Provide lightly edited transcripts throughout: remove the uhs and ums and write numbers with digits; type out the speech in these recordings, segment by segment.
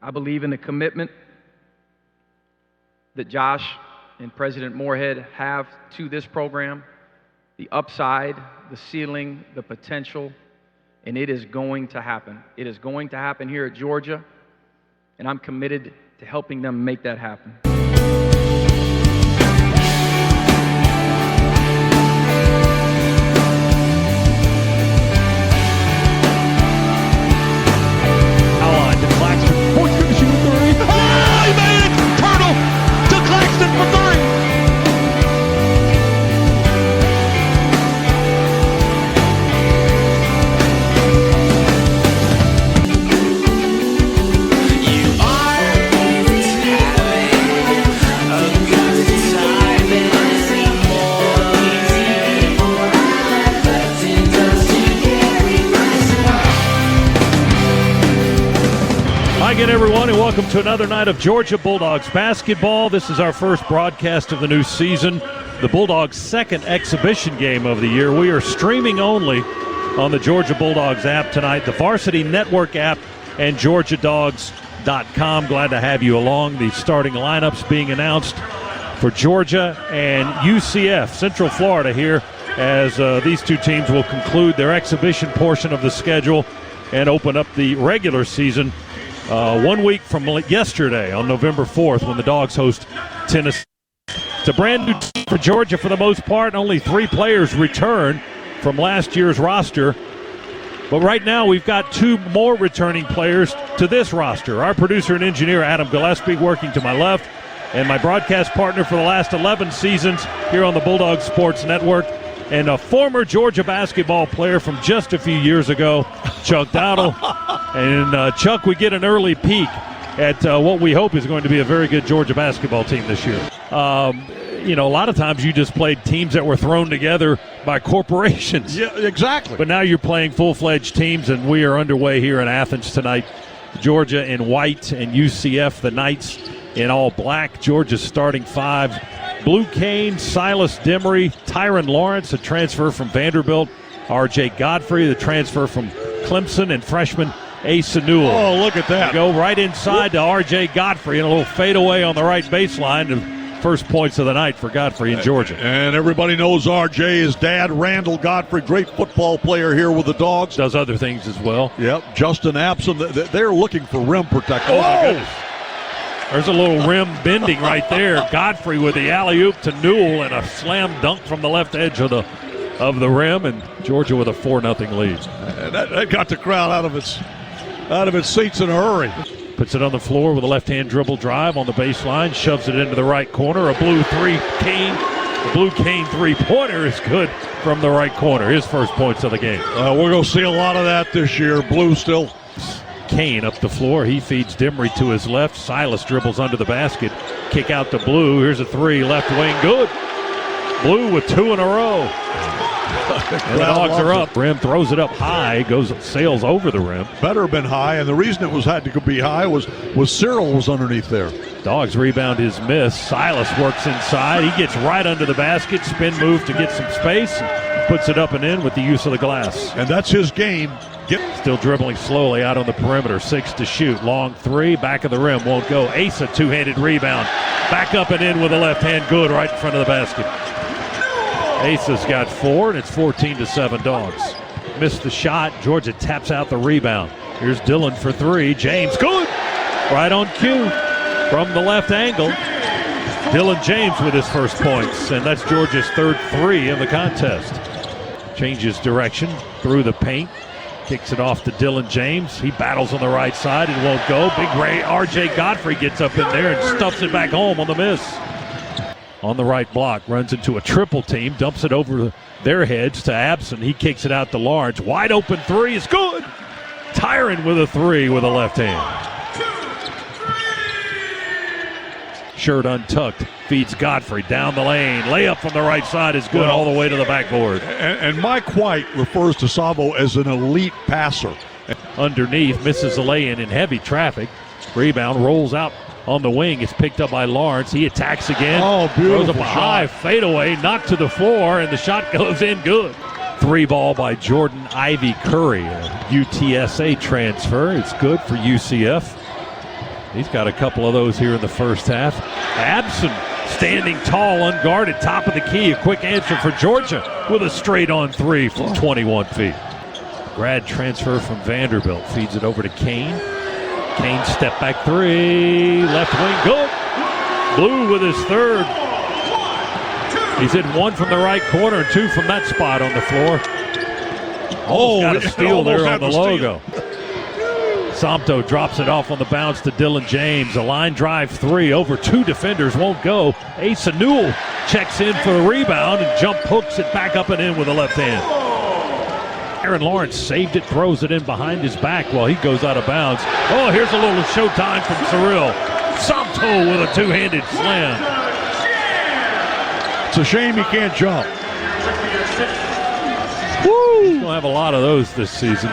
I believe in the commitment that Josh and President Moorhead have to this program, the upside, the ceiling, the potential, and it is going to happen. It is going to happen here at Georgia, and I'm committed to helping them make that happen. Again, everyone, and welcome to another night of Georgia Bulldogs basketball. This is our first broadcast of the new season, the Bulldogs' second exhibition game of the year. We are streaming only on the Georgia Bulldogs app tonight, the Varsity Network app, and GeorgiaDogs.com. Glad to have you along. The starting lineups being announced for Georgia and UCF, Central Florida, here as these two teams will conclude their exhibition portion of the schedule and open up the regular season 1 week from yesterday on November 4th when the Dogs host Tennessee. It's a brand new team for Georgia for the most part. Only 3 players return from last year's roster. But right now we've got 2 more returning players to this roster. Our producer and engineer Adam Gillespie working to my left, and my broadcast partner for the last 11 seasons here on the Bulldog Sports Network, and a former Georgia basketball player from just a few years ago, Chuck Dowdle. And Chuck, we get an early peek at what we hope is going to be a very good Georgia basketball team this year. A lot of times you just played teams that were thrown together by corporations. Yeah, exactly. But now you're playing full-fledged teams, and we are underway here in Athens tonight. Georgia in white and UCF, the Knights, in all black. Georgia's starting 5. Blue Kane, Silas Demery, Tyron Lawrence, a transfer from Vanderbilt, R.J. Godfrey, the transfer from Clemson, and freshman Asa Newell. Oh, look at that. Go right inside to R.J. Godfrey and a little fadeaway on the right baseline. The first points of the night for Godfrey in Georgia. And everybody knows R.J. His dad, Randall Godfrey, great football player here with the Dogs. Does other things as well. Yep, Justin Abson. They're looking for rim protection. Oh, my goodness. There's a little rim bending right there. Godfrey with the alley-oop to Newell and a slam dunk from the left edge of the rim, and Georgia with a 4-0 lead. That got the crowd out of its seats in a hurry. Puts it on the floor with a left-hand dribble drive on the baseline, shoves it into the right corner. A blue Kane three-pointer is good from the right corner. His first points of the game. We're going to see a lot of that this year. Blue still. Kane up the floor. He feeds Demery to his left. Silas dribbles under the basket. Kick out to Blue. Here's a 3. Left wing. Good. Blue with 2 in a row. And the Dogs are up. Rim throws it up high. Sails over the rim. Better have been high, and the reason it had to be high was Cyril was underneath there. Dogs rebound his miss. Silas works inside. He gets right under the basket. Spin move to get some space. Puts it up and in with the use of the glass. And that's his game. Still dribbling slowly out on the perimeter. 6 to shoot. Long 3. Back of the rim. Won't go. Asa, 2-handed rebound. Back up and in with a left hand. Good right in front of the basket. Asa's got 4, and it's 14-7 Dogs. Missed the shot. Georgia taps out the rebound. Here's Dillon for 3. James, good. Right on cue from the left angle. Dillon James with his first points, and that's Georgia's third 3 in the contest. Changes direction through the paint. Kicks it off to Dillon James. He battles on the right side and won't go. Big Ray R.J. Godfrey gets up in there and stuffs it back home on the miss. On the right block, runs into a triple team, dumps it over their heads to Abson. He kicks it out to Lawrence. Wide open 3 is good. Tyron with a 3 with a left hand. Shirt untucked, feeds Godfrey down the lane. Layup from the right side is good all the way to the backboard. And Mike White refers to Sabo as an elite passer. Underneath, misses the lay-in in heavy traffic. Rebound rolls out on the wing. It's picked up by Lawrence. He attacks again. Oh, beautiful throws up a high fadeaway, knocked to the floor, and the shot goes in good. 3 ball by Jordan Ivy Curry, a UTSA transfer. It's good for UCF. He's got a couple of those here in the first half. Abson standing tall, unguarded, top of the key. A quick answer for Georgia with a straight-on three from 21 feet. Grad transfer from Vanderbilt feeds it over to Kane. Kane step back three, left wing, good. Blue with his third. He's hit one from the right corner and two from that spot on the floor. Got a steal there on the logo. Somto drops it off on the bounce to Dylan James. A line drive three over two defenders, won't go. Asa Newell checks in for the rebound and jump hooks it back up and in with a left hand. Aaron Lawrence saved it, throws it in behind his back while he goes out of bounds. Oh, here's a little showtime from Cyril. Somto with a two-handed slam. It's a shame he can't jump. Woo! He's going to have a lot of those this season.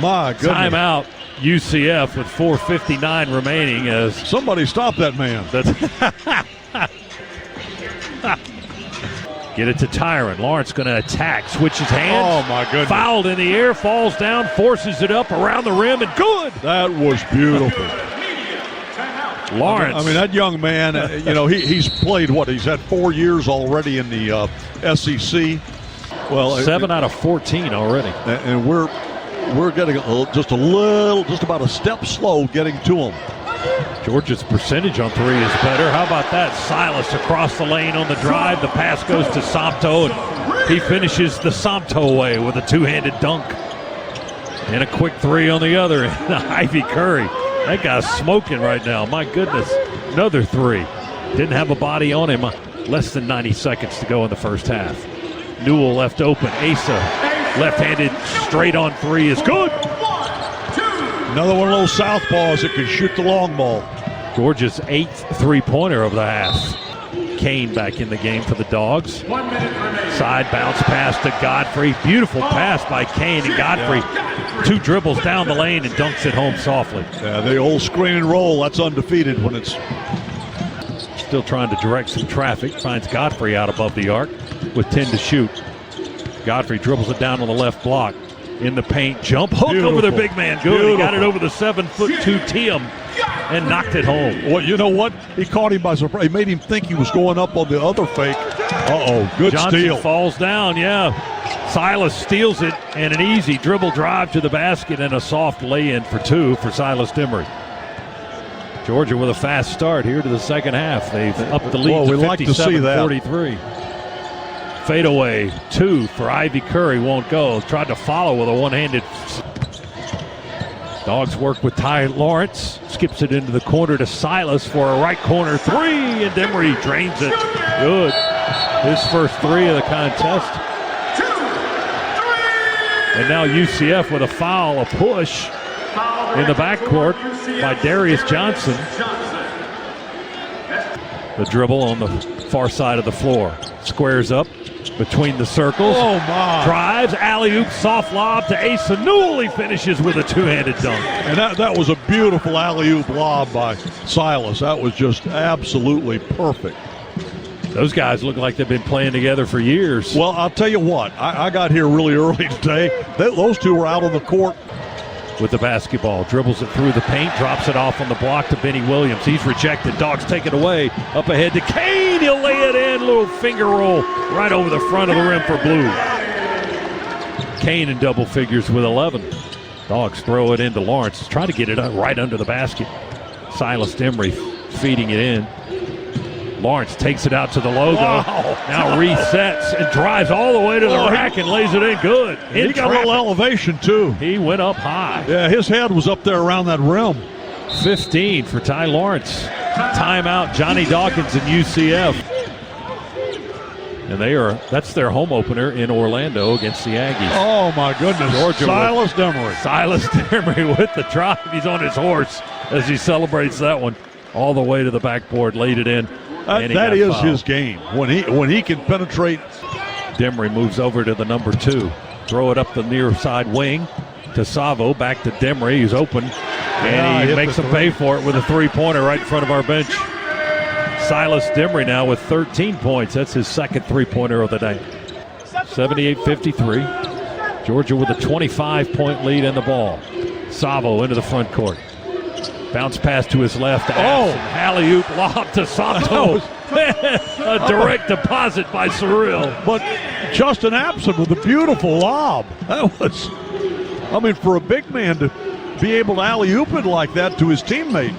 My goodness. Timeout, UCF with 4:59 remaining as... Somebody stop that man. Get it to Tyron. Lawrence going to attack, switches hands. Oh, my goodness. Fouled in the air, falls down, forces it up around the rim, and good! That was beautiful. Lawrence. I mean, that young man, he's played what? He's had 4 years already in the SEC. Well, 7 out of 14 already. And we're getting just about a step slow getting to him. Georgia's percentage on three is better. How about that? Silas across the lane on the drive. The pass goes to Somto, and he finishes the Somto way with a two-handed dunk. And a quick three on the other. And Ivy Curry. That guy's smoking right now. My goodness. Another three. Didn't have a body on him. Less than 90 seconds to go in the first half. Newell left open. Asa left-handed straight on three is good. Another one of those southpaws that can shoot the long ball. Georgia's 8th three-pointer of the half. Kane back in the game for the Dogs. Side bounce pass to Godfrey. Beautiful pass by Kane, and Godfrey two dribbles down the lane and dunks it home softly. Yeah, the old screen and roll, that's undefeated when it's... Still trying to direct some traffic. Finds Godfrey out above the arc with 10 to shoot. Godfrey dribbles it down on the left block. In the paint, jump hook over their big man. Good. Beautiful. He got it over the 7'2" Tiem and knocked it home. Well, you know what? He caught him by surprise. He made him think he was going up on the other fake. Good Johnson steal. Falls down, yeah. Silas steals it, and an easy dribble drive to the basket and a soft lay-in for two for Silas Demery. Georgia with a fast start here to the second half. They've upped the lead to 57-43. Fadeaway, two for Ivy Curry, won't go. Tried to follow with a one-handed. Dogs work with Ty Lawrence. Skips it into the corner to Silas for a right corner three, and Demery drains it. Good. His first three of the contest. And now UCF with a foul, a push in the backcourt by Darius Johnson. The dribble on the far side of the floor. Squares up between the circles. Oh, my. Drives, alley-oop, soft lob to Asa Newell. He finishes with a two-handed dunk. And that was a beautiful alley-oop lob by Silas. That was just absolutely perfect. Those guys look like they've been playing together for years. Well, I'll tell you what. I got here really early today. Those two were out on the court. With the basketball, dribbles it through the paint, drops it off on the block to Benny Williams. He's rejected. Dogs take it away. Up ahead to Kane. He'll lay it in. Little finger roll right over the front of the rim for Blue. Kane in double figures with 11. Dogs throw it into Lawrence. Trying to get it right under the basket. Silas Demery feeding it in. Lawrence takes it out to the logo. Wow. Now resets and drives all the way to the rack and lays it in good. He got a little elevation, too. He went up high. Yeah, his head was up there around that rim. 15 for Ty Lawrence. Timeout, Johnny Dawkins and UCF. And that's their home opener in Orlando against the Aggies. Oh, my goodness. Georgia Silas Demery. Silas Demery with the drive. He's on his horse as he celebrates that one. All the way to the backboard, laid it in. That is his game. When he can penetrate. Demery moves over to the number 2. Throw it up the near side wing to Savo. Back to Demery. He's open. And he makes him pay for it with a three-pointer right in front of our bench. Silas Demery now with 13 points. That's his second three-pointer of the day. 78-53. Georgia with a 25-point lead in the ball. Savo into the front court. Bounce pass to his left. Alley-oop lob to Santo. A direct deposit by Cyril. But Justin Abson with a beautiful lob. That was, I mean, for a big man to be able to alley-oop it like that to his teammate.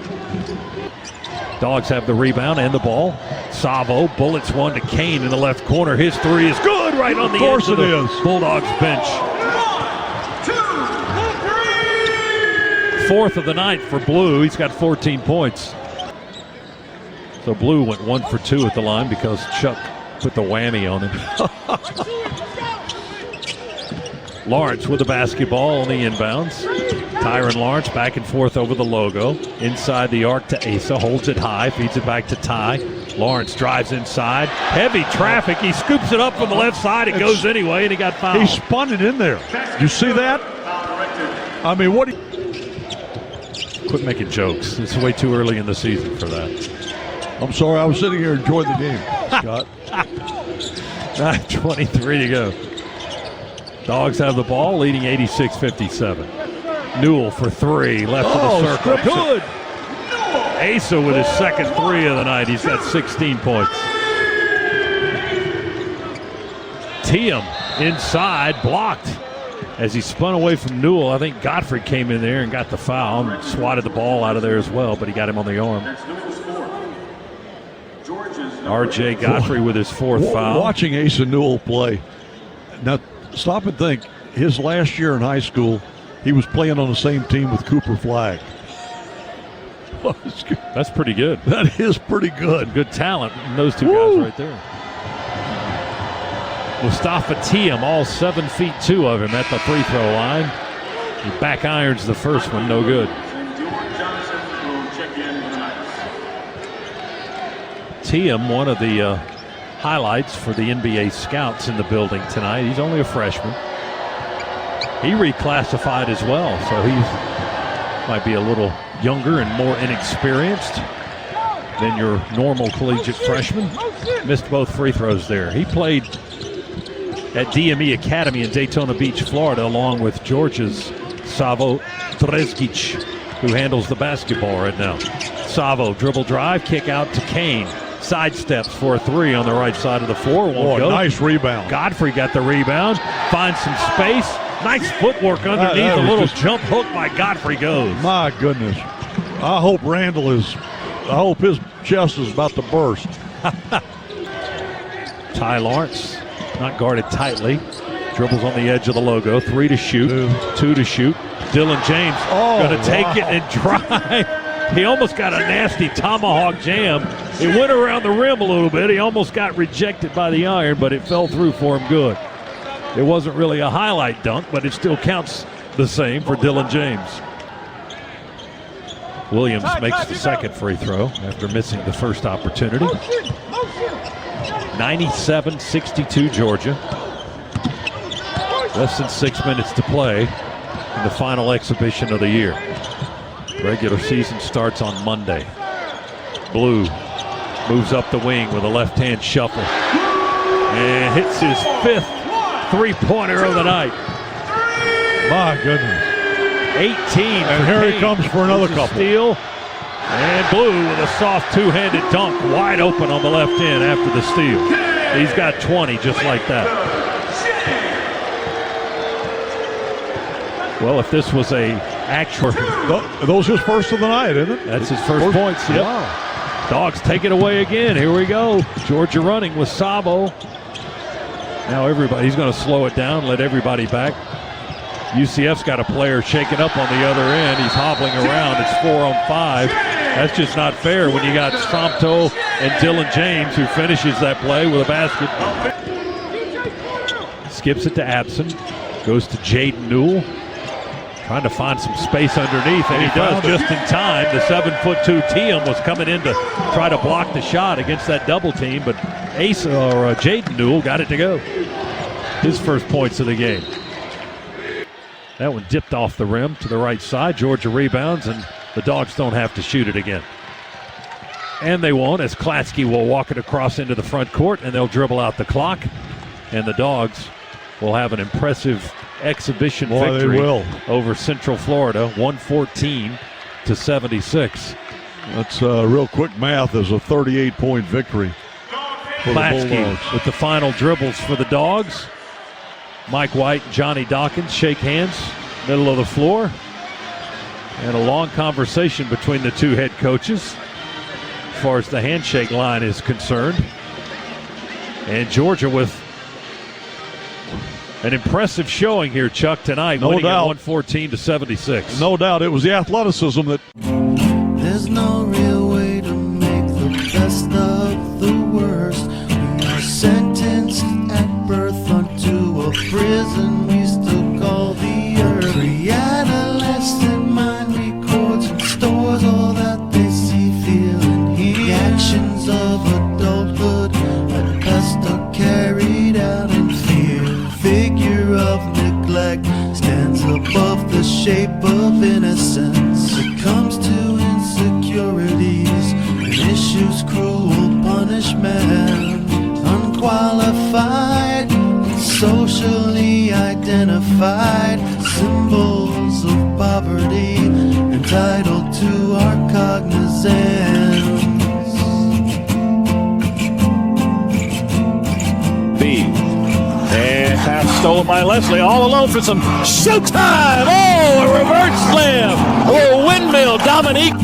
Dogs have the rebound and the ball. Savo bullets one to Kane in the left corner. His three is good right on the edge of the Bulldogs bench. 4th of the night for Blue. He's got 14 points. So Blue went 1 for 2 at the line because Chuck put the whammy on him. Lawrence with the basketball on the inbounds. Tyron Lawrence back and forth over the logo. Inside the arc to Asa. Holds it high. Feeds it back to Ty. Lawrence drives inside. Heavy traffic. He scoops it up from the left side. It goes anyway, and he got fouled. He spun it in there. You see that? I mean, what do you... Quit making jokes. It's way too early in the season for that. I'm sorry. I was sitting here enjoying the game, Scott. 9:23 to go. Dogs have the ball, leading 86-57. Newell for 3, left of the circle. Good. Asa with his second 3 of the night. He's got 16 points. Tiem inside, blocked. As he spun away from Newell, I think Godfrey came in there and got the foul and swatted the ball out of there as well, but he got him on the arm. R.J. Godfrey with his 4th foul. Watching Asa Newell play. Now, stop and think. His last year in high school, he was playing on the same team with Cooper Flagg. That's pretty good. That is pretty good. Good talent in those two guys right there. Mustafa Tiem, all 7'2" of him at the free throw line. He back irons the first one, no good. Tiem, one of the highlights for the NBA scouts in the building tonight. He's only a freshman. He reclassified as well, so he might be a little younger and more inexperienced than your normal collegiate freshman. Missed both free throws there. He played at DME Academy in Daytona Beach, Florida, along with Georgia's Savo Trezgic, who handles the basketball right now. Savo, dribble drive, kick out to Kane. Sidesteps for a 3 on the right side of the floor. Won't go. Nice rebound. Godfrey got the rebound, finds some space. Nice footwork underneath. A little jump hook by Godfrey goes. My goodness. I hope his chest is about to burst. Ty Lawrence, not guarded tightly. Dribbles on the edge of the logo. 3 to shoot, 2 to shoot. Dylan James going to take it and drive. He almost got a nasty tomahawk jam. It went around the rim a little bit. He almost got rejected by the iron, but it fell through for him good. It wasn't really a highlight dunk, but it still counts the same for Dylan James. Williams makes the second free throw after missing the first opportunity. 97-62 Georgia. Less than 6 minutes to play in the final exhibition of the year. Regular season starts on Monday. Blue moves up the wing with a left-hand shuffle and hits his 5th three-pointer of the night. My goodness. 18. And here he comes for another couple. Steal. And Blue with a soft two-handed dunk wide open on the left end after the steal. He's got 20 just like that. Well, if this was a actual... Those his first of the night, isn't it? That's his first points. Yep. Wow. Dogs take it away again. Here we go. Georgia running with Sabo. Now he's going to slow it down, let everybody back. UCF's got a player shaking up on the other end. He's hobbling around. It's 4-on-5. That's just not fair when you got Somto and Dylan James, who finishes that play with a basket. Skips it to Abson. Goes to Jaden Newell. Trying to find some space underneath, and he does just in time. The 7'2" Tiem was coming in to try to block the shot against that double team, but Jaden Newell got it to go. His first points of the game. That one dipped off the rim to the right side. Georgia rebounds, and the Dogs don't have to shoot it again. And they won't, as Klatsky will walk it across into the front court, and they'll dribble out the clock. And the Dogs will have an impressive exhibition victory over Central Florida, 114-86. 76. That's real quick math is a 38-point victory for the Bulldogs. With the final dribbles for the Dogs. Mike White and Johnny Dawkins shake hands, middle of the floor. And a long conversation between the two head coaches as far as the handshake line is concerned. And Georgia with an impressive showing here, Chuck, tonight, winning at 114-76. No doubt. It was the athleticism that... There's no real way to make the best of the worst. We are sentenced at birth unto a prison we still call the earth. Pre-adolescent mind records and stores all that they see, feel, and hear. The actions of adulthood at best are carried out in fear. Figure of neglect stands above the shape of innocence. It comes to insecurities and issues cruel punishment. Unqualified, socially identified symbols of poverty entitled to our cognizance. And pass stolen by Leslie, all alone for some showtime. Oh, a reverse slam. Oh, windmill, Dominique.